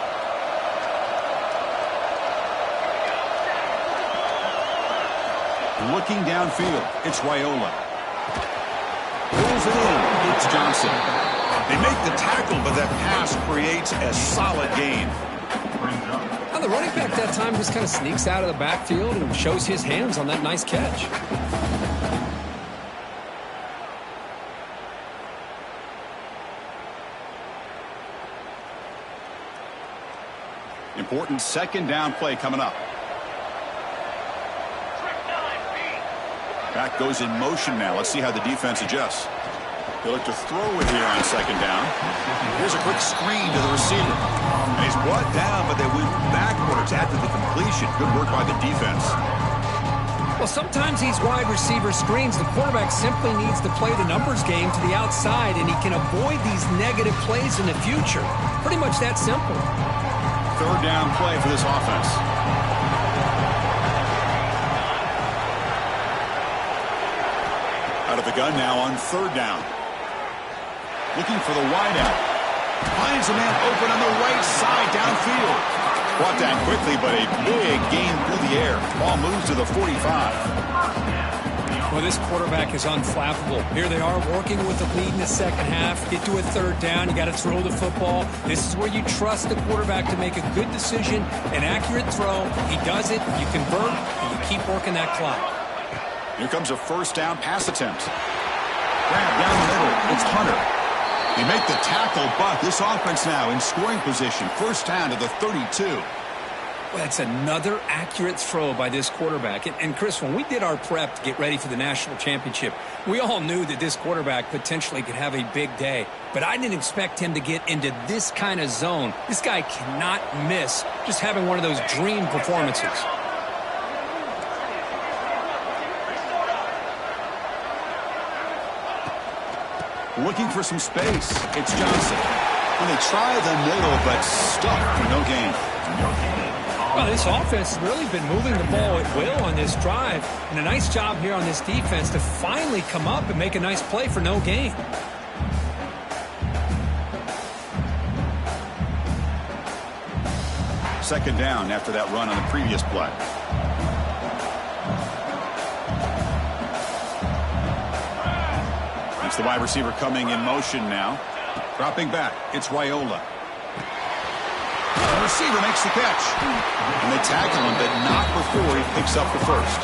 Speaker 1: Looking downfield, it's Raiola. Pulls it in, it's Johnson. They make the tackle, but that pass creates a solid gain.
Speaker 2: Now the running back that that time just kind of sneaks out of the backfield and shows his hands on that nice catch.
Speaker 1: Important second down play coming up. Back goes in motion now. Let's see how the defense adjusts. They look to throw it here on second down. Here's a quick screen to the receiver. And he's brought down, but they went backwards after the completion. Good work by the defense.
Speaker 2: Well, sometimes these wide receiver screens, the quarterback simply needs to play the numbers game to the outside, and he can avoid these negative plays in the future. Pretty much that simple.
Speaker 1: Third down play for this offense. Out of the gun now on third down. Looking for the wideout. Finds a man open on the right side downfield. Brought down quickly, but a big gain through the air. Ball moves to the 45.
Speaker 2: Well, this quarterback is unflappable. Here they are working with the lead in the second half. Get to a third down. You got to throw the football. This is where you trust the quarterback to make a good decision, an accurate throw. He does it. You convert, and you keep working that clock.
Speaker 1: Here comes a first down pass attempt. Grab down the middle. It's Hunter. They make the tackle, but this offense now in scoring position. First down to the 32.
Speaker 2: Well, that's another accurate throw by this quarterback. And Chris, when we did our prep to get ready for the national championship, we all knew that this quarterback potentially could have a big day. But I didn't expect him to get into this kind of zone. This guy cannot miss just having one of those dream performances.
Speaker 1: Looking for some space. It's Johnson. And they try the middle, but stuck for no gain.
Speaker 2: Well, this offense has really been moving the ball at will on this drive. And a nice job here on this defense to finally come up and make a nice play for no gain.
Speaker 1: Second down after that run on the previous play. It's the wide receiver coming in motion now. Dropping back. It's Raiola. The receiver makes the catch. And they tackle him, but not before he picks up the first.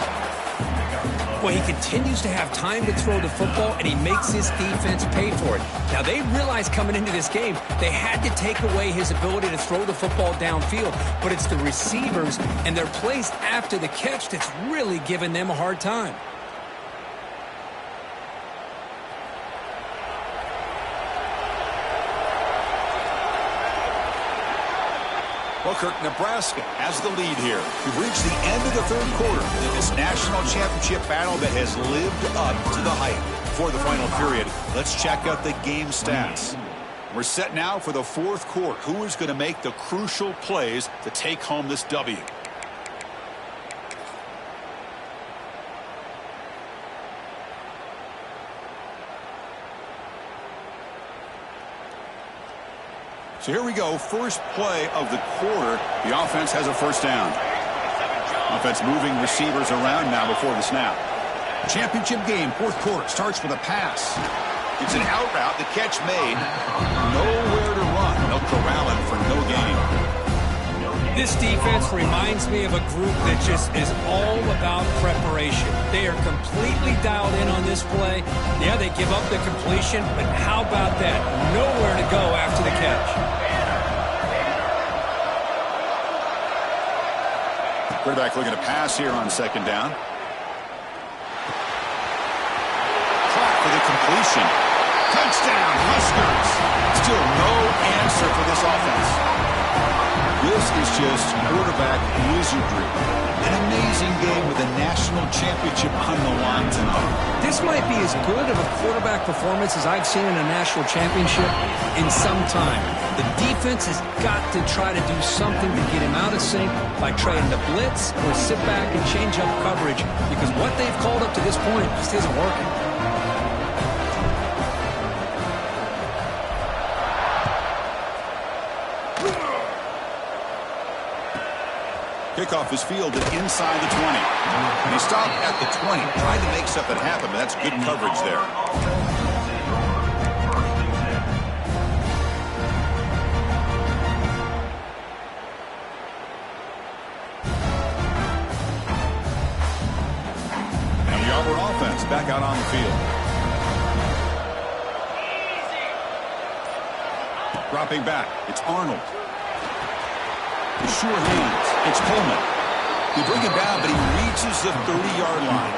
Speaker 2: Well, he continues to have time to throw the football, and he makes his defense pay for it. Now, they realized coming into this game they had to take away his ability to throw the football downfield, but it's the receivers and their plays after the catch that's really giving them a hard time.
Speaker 1: Well, Kirk, Nebraska has the lead here. We've reached the end of the third quarter in this national championship battle that has lived up to the hype. For the final period, let's check out the game stats. We're set now for the fourth quarter. Who is going to make the crucial plays to take home this W? So here we go. First play of the quarter. The offense has a first down. Offense moving receivers around now before the snap. Championship game, fourth quarter. Starts with a pass. It's an out route. The catch made. Nowhere to run. They'll corral him for no gain.
Speaker 2: This defense reminds me of a group that just is all about preparation. They are completely dialed in on this play. Yeah, they give up the completion, but how about that? Nowhere to go after the catch.
Speaker 1: Quarterback looking to pass here on second down. Clock for the completion. Touchdown, Huskers. Still no answer for this offense. This is just quarterback wizardry. An amazing game with a national championship on the line tonight.
Speaker 2: This might be as good of a quarterback performance as I've seen in a national championship in some time. The defense has got to try to do something to get him out of sync by trying to blitz or sit back and change up coverage, because what they've called up to this point just isn't working.
Speaker 1: Kickoff is fielded inside the 20. And he stopped at the 20. Tried to make something happen, but that's good coverage there. for offense back out on the field. Dropping back, it's Arnold. With sure hands, it's Coleman. They bring him down, but he reaches the 30-yard line.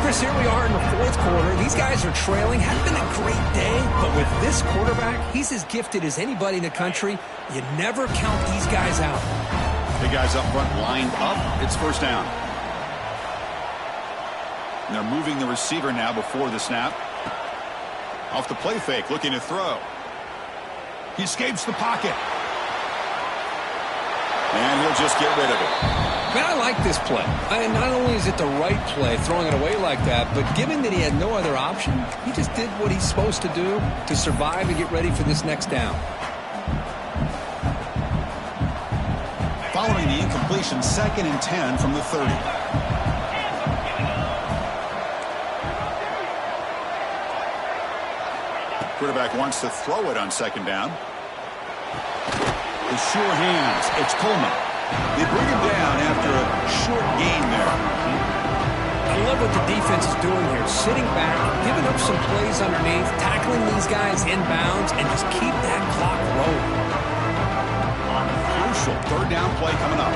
Speaker 2: Chris, here we are in the fourth quarter. These guys are trailing. Hadn't been a great day, but with this quarterback, he's as gifted as anybody in the country. You never count these guys out.
Speaker 1: The guys up front lined up. It's first down. And they're moving the receiver now before the snap. Off the play fake, looking to throw. He escapes the pocket. And he'll just get rid of it.
Speaker 2: Man, I like this play. Not only is it the right play, throwing it away like that, but given that he had no other option, he just did what he's supposed to do to survive and get ready for this next down.
Speaker 1: Following the incompletion, 2nd and 10 from the 30. Quarterback wants to throw it on 2nd down. With sure hands, it's Coleman. They bring him down after a short gain there.
Speaker 2: I love what the defense is doing here. Sitting back, giving up some plays underneath, tackling these guys inbounds, and just keep that clock rolling.
Speaker 1: Crucial 3rd down play coming up.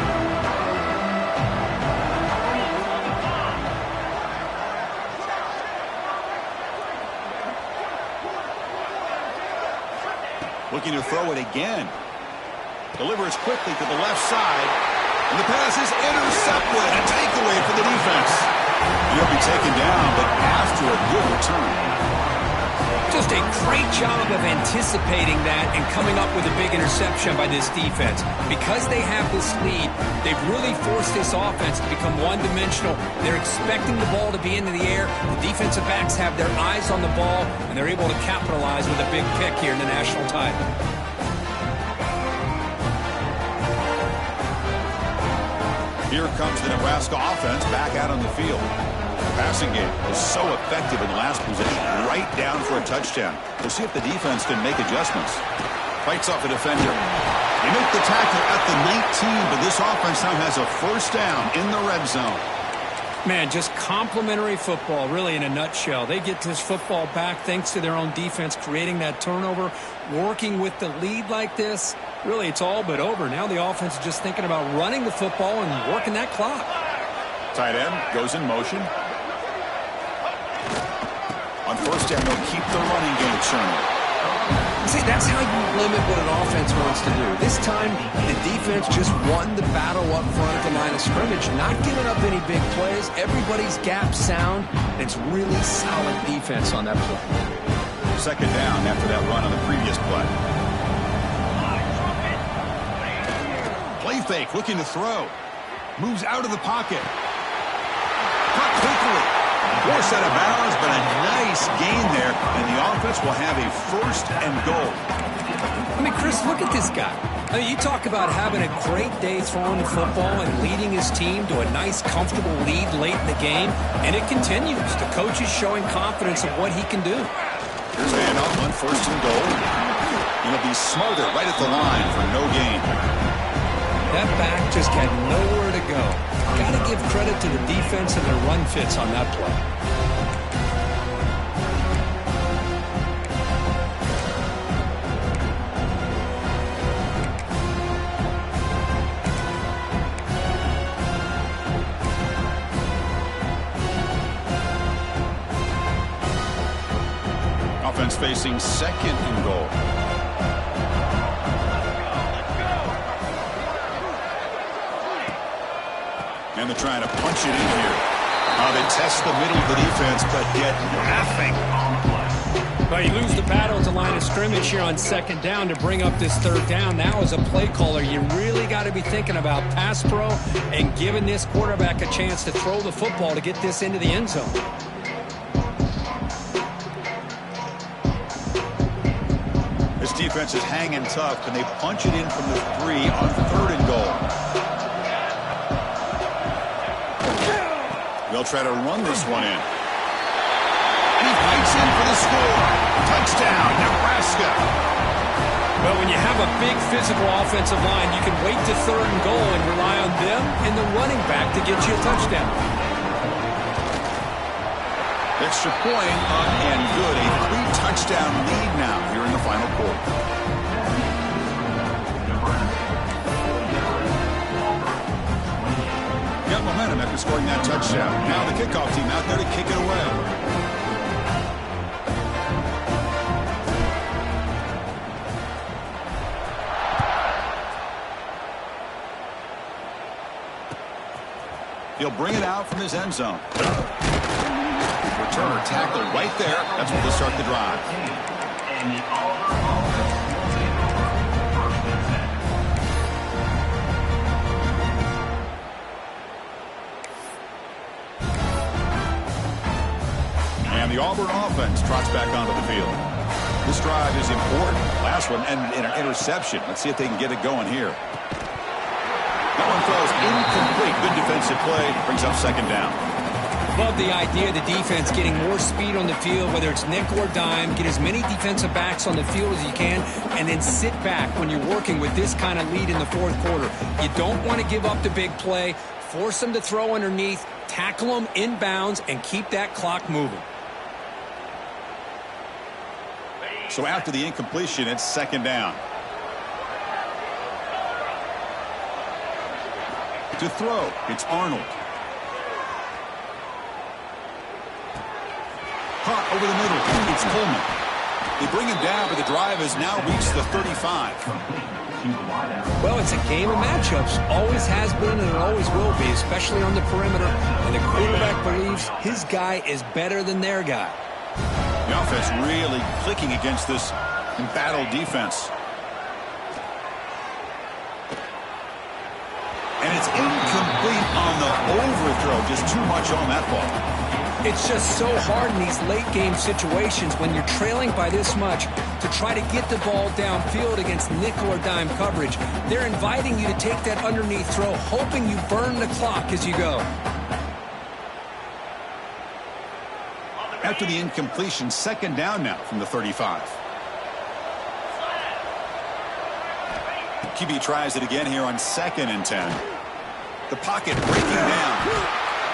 Speaker 1: Looking to throw it again. Delivers quickly to the left side. And the pass is intercepted. A takeaway for the defense. He'll be taken down, but after a good return.
Speaker 2: Just a great job of anticipating that and coming up with a big interception by this defense. Because they have this lead, they've really forced this offense to become one-dimensional. They're expecting the ball to be into the air. The defensive backs have their eyes on the ball, and they're able to capitalize with a big pick here in the national title.
Speaker 1: Here comes the Nebraska offense back out on the field. The passing game was so effective in the last position, right down for a touchdown. We'll see if the defense can make adjustments. Fights off a defender. They make the tackle at the 19, but this offense now has a first down in the red zone.
Speaker 2: Man, just complimentary football, really, in a nutshell. They get this football back thanks to their own defense, creating that turnover, working with the lead like this. Really, it's all but over. Now the offense is just thinking about running the football and working that clock.
Speaker 1: Tight end goes in motion. On first down, they'll keep the running game churning.
Speaker 2: See, that's how you limit what an offense wants to do. This time, the defense just won the battle up front at the line of scrimmage, not giving up any big plays. Everybody's gap sound. It's really solid defense on that play.
Speaker 1: 2nd down after that run on the previous play. Play fake, looking to throw. Moves out of the pocket. Caught quickly. Forced out of bounds, but a nice gain there, and the offense will have a 1st and goal.
Speaker 2: I mean, Chris, look at this guy. I mean, you talk about having a great day throwing the football and leading his team to a nice, comfortable lead late in the game, and it continues. The coach is showing confidence of what he can do.
Speaker 1: Here's handoff on 1st and goal. He'll be smarter right at the line for no gain.
Speaker 2: That back just had nowhere to go. Got to give credit to the defense and their run fits on that play.
Speaker 1: Offense facing 2nd and goal. And they're trying to punch it in here. They test the middle of the defense, but get nothing on the play.
Speaker 2: Well, you lose the battle at the line of scrimmage here on 2nd down to bring up this 3rd down. Now, as a play caller, you really got to be thinking about pass pro and giving this quarterback a chance to throw the football to get this into the end zone.
Speaker 1: This defense is hanging tough, and they punch it in from the 3 on 3rd and goal. They'll try to run this one in. And he fights in for the score. Touchdown, Nebraska.
Speaker 2: Well, when you have a big physical offensive line, you can wait to 3rd and goal and rely on them and the running back to get you a touchdown.
Speaker 1: Extra point up and good. A 3-touchdown lead now here in the final quarter. Got momentum after scoring that touchdown. Now the kickoff team out there to kick it away. He'll bring it out from his end zone. Returner tackle right there. That's where they'll start the drive.
Speaker 3: And the Auburn offense will take over first and
Speaker 1: 10. And the Auburn offense trots back onto the field. This drive is important. Last one ended in an interception. Let's see if they can get it going here. That one throws incomplete. Good defensive play. Brings up second down.
Speaker 2: Love the idea of the defense getting more speed on the field, whether it's nickel or dime. Get as many defensive backs on the field as you can, and then sit back when you're working with this kind of lead in the fourth quarter. You don't want to give up the big play. Force them to throw underneath, tackle them inbounds, and keep that clock moving.
Speaker 1: So after the incompletion, it's second down. To throw, it's Arnold. Caught over the middle, it's Coleman. They bring him down, but the drive has now reached the 35.
Speaker 2: Well, it's a game of matchups. Always has been and it always will be, especially on the perimeter. And the quarterback believes his guy is better than their guy.
Speaker 1: The offense really clicking against this embattled defense. And it's incomplete on the overthrow. Just too much on that ball.
Speaker 2: It's just so hard in these late-game situations when you're trailing by this much to try to get the ball downfield against nickel or dime coverage. They're inviting you to take that underneath throw, hoping you burn the clock as you go.
Speaker 1: After the incompletion, second down now from the 35. QB tries it again here on 2nd and 10. The pocket breaking down.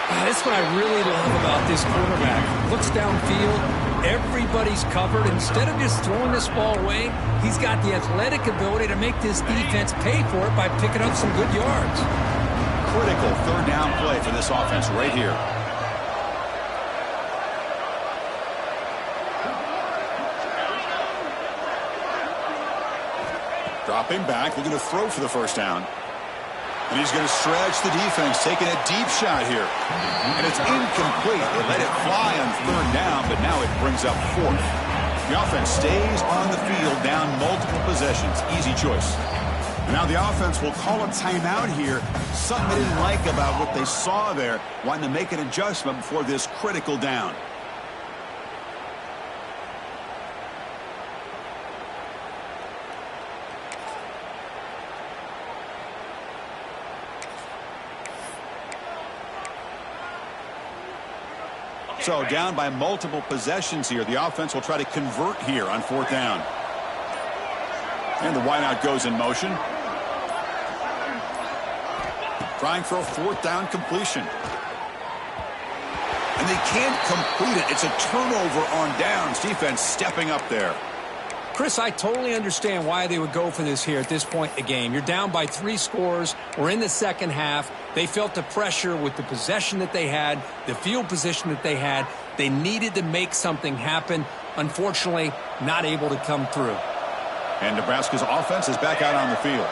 Speaker 2: That's what I really love about this quarterback. Looks downfield. Everybody's covered. Instead of just throwing this ball away, he's got the athletic ability to make this defense pay for it by picking up some good yards.
Speaker 1: Critical third down play for this offense right here. Dropping back, looking to throw for the first down. And he's going to stretch the defense, taking a deep shot here. And it's incomplete. They let it fly on third down, but now it brings up fourth. The offense stays on the field, down multiple possessions. Easy choice. Now the offense will call a timeout here. Something they didn't like about what they saw there, wanting to make an adjustment before this critical down. So down by multiple possessions here. The offense will try to convert here on fourth down. And the wideout goes in motion. Trying for a fourth down completion. And they can't complete it. It's a turnover on downs. Defense stepping up there.
Speaker 2: Chris, I totally understand why they would go for this here at this point in the game. You're down by 3 scores. We're in the second half. They felt the pressure with the possession that they had, the field position that they had. They needed to make something happen. Unfortunately, not able to come through.
Speaker 1: And Nebraska's offense is back out on the field.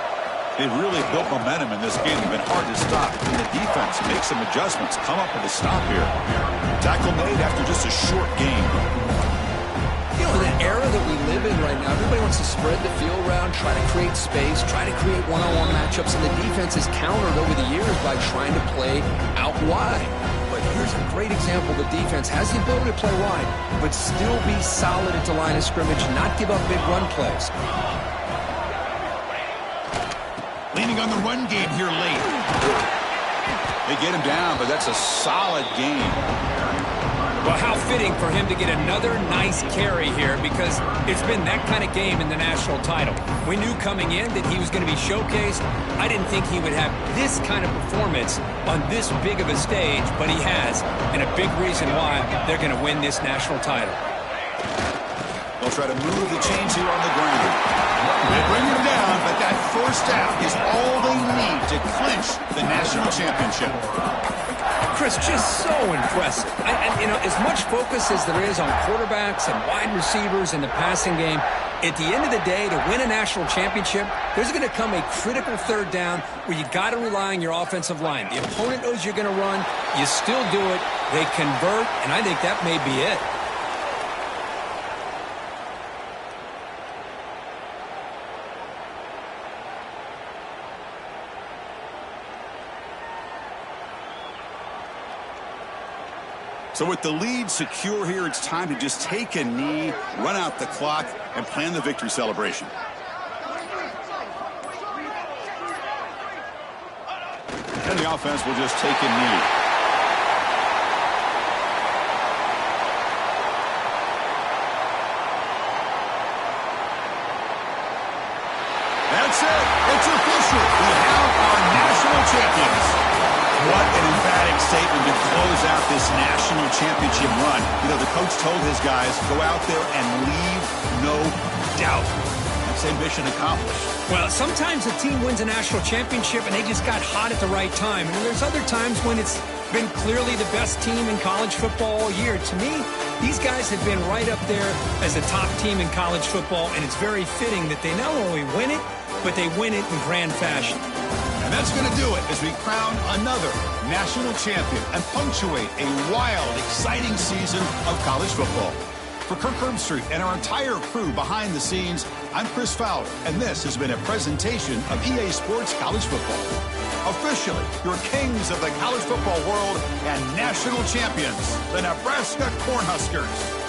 Speaker 1: They've really built momentum in this game. They've been hard to stop. And the defense makes some adjustments, come up with a stop here. Tackle made after just a short game.
Speaker 2: You know, in the era that we live in right now, everybody wants to spread the field around, try to create space, try to create one-on-one matchups, and the defense is countered over the years by trying to play out wide. But here's a great example. The defense has the ability to play wide, but still be solid at the line of scrimmage, not give up big run plays.
Speaker 1: Leaning on the run game here late. They get him down, but that's a solid game.
Speaker 2: Well, how fitting for him to get another nice carry here, because it's been that kind of game in the national title. We knew coming in that he was going to be showcased. I didn't think he would have this kind of performance on this big of a stage, but he has, and a big reason why they're going to win this national title.
Speaker 1: They'll try to move the chains here on the ground. They bring him down, but that first down is all they need to clinch the national championship.
Speaker 2: Chris, just so impressive. You know, as much focus as there is on quarterbacks and wide receivers in the passing game, at the end of the day, to win a national championship, there's going to come a critical third down where you got to rely on your offensive line. The opponent knows you're going to run. You still do it. They convert, and I think that may be it.
Speaker 1: So with the lead secure here, it's time to just take a knee, run out the clock, and plan the victory celebration. And the offense will just take a knee. That's it. It's official. We have our national champions. What an emphatic statement to close out this national championship run. You know, the coach told his guys, go out there and leave no doubt. That's a mission accomplished.
Speaker 2: Well, sometimes a team wins a national championship and they just got hot at the right time. And there's other times when it's been clearly the best team in college football all year. To me, these guys have been right up there as a top team in college football, and it's very fitting that they not only win it, but they win it in grand fashion.
Speaker 1: And that's going to do it as we crown another national champion and punctuate a wild, exciting season of college football. For Kirk Herbstreit and our entire crew behind the scenes, I'm Chris Fowler, and this has been a presentation of EA Sports College Football. Officially, your kings of the college football world and national champions, the Nebraska Cornhuskers.